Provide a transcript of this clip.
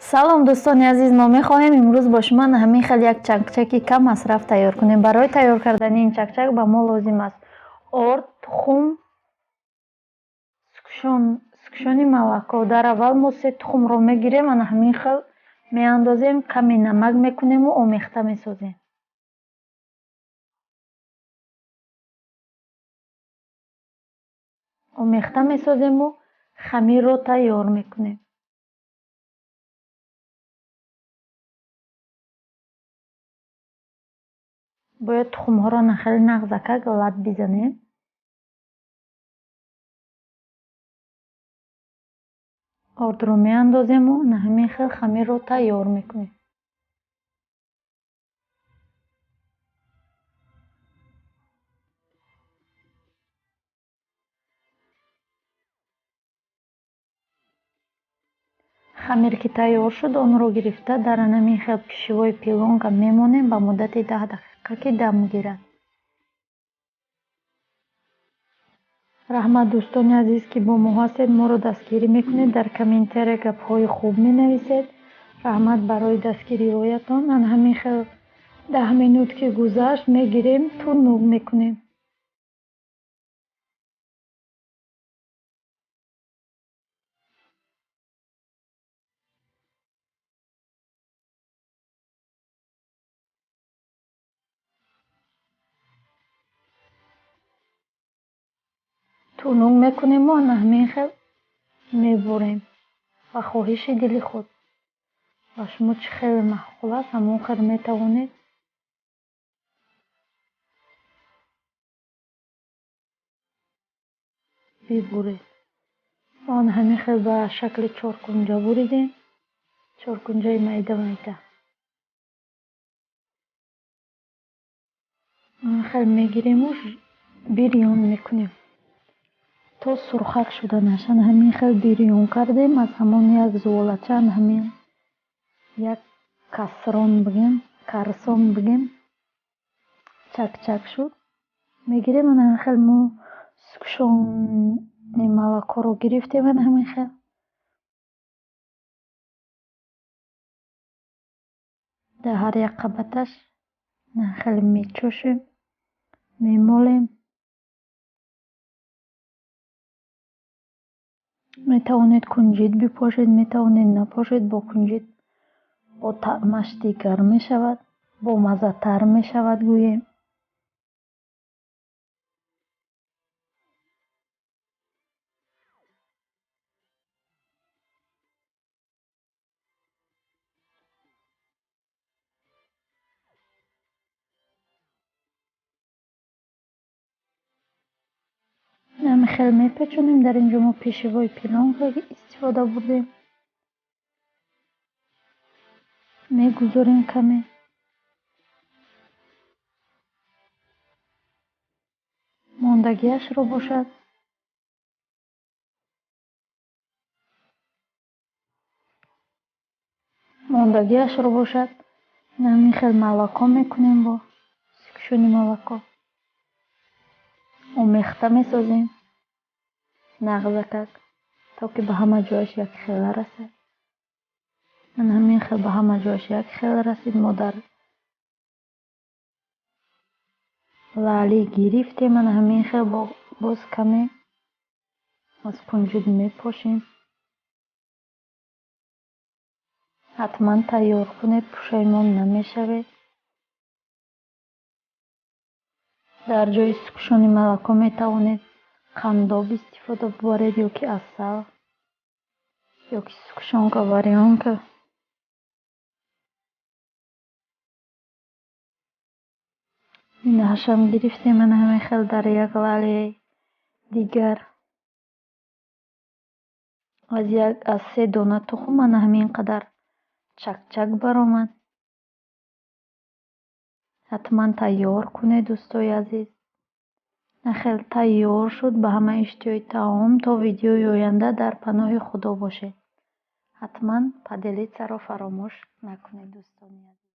салом дӯстони азиз, мо мехоҳем имрӯз бо шумо ҳамин хел як чакчаки кам масраф тайёр кунем. Барои тайёр кардани ин чакчак ба мо лозим аст орд, тухм, сукушони молоко. Дар аввал мо 3 тухмро мегирем, ана ҳамин хел меандозем, каме намак мекунему омехта месозем. Омехта месозему хамирро тайёр мекунем. бояд тухмҳоро нахели нағзака лат бизанем. ордро меандозему на ҳамин хел хамирро тайёр мекунем. хамир ки тайёр шуд, онро гирифта дар ҳамин хел пишивои пилонка мемонем ба муддати 10 дақиқа ки дам гирад. раҳмат дӯстони азиз, ки бо мо ҳастед, моро дастгирӣ мекунед, дар комментария гапҳои хуб менависед. раҳмат барои дастгириҳоятон. ан ҳамин хел 10 минут ки гузашт, мегирем тунук мекунем. тунук мекунему ана ҳамин хел мебурем ба хоҳиши дили худ. ба шумо чӣ хеле маъқул аст, ҳамон хел метавонед бибуред. мо ана ҳамин хел ба шакли чоркунҷа буридем, чоркунҷаи майда майда. ана хел мегирему бирён мекунем то сурхак шуда нашад. ҳамин хел бирён кардем. аз ҳамон як зуолача, ҳамин як карсон бигем чакчак шуд. мегирем ана ҳамин хел мо сукушони молокоро гирифтем. ана ҳамин хел дар ҳар як қабаташ ана хел мечӯшем, мемолем. метавонед кунҷит бипошед, метавонед напошед. бо кунҷит бо таъмаш дигар мешавад, бомаззатар мешавад гӯем. ҳамин хел мепечонем. дар инҷо мо пешивои пилонка истифода бурдем. мегузорем каме. мондагиашро бошад ҳамин хел молоко мекунем. бо сукушони молоко омехта месозем нағзакак, то ки ба ҳама ҷояш якхела расад. ана ҳамин хел ба ҳама ҷояш якхела расид. мо дар лаълӣ гирифтем. ана ҳамин хел боз каме аз кунҷут мепошем. ҳатман тайёр кунед, пушаймон намешавед. дар ҷои сукушони молоко метавонед қандоб истифода бубаред ё ки асал ё ки сукушонка варёнка. инашам гирифтем. ана ҳамин хел дар як лаълияи дигар аз 3 дона тухм ана ҳамин қадар чакчак баромад. ҳатман тайёр кунед дӯстои азиз. нахел тайёр шуд. ба ҳама иштиёи таом. то видеои оянда дар паноҳи худо бошед. ҳатман поделитсаро фаромӯш накунед дӯстони азиз.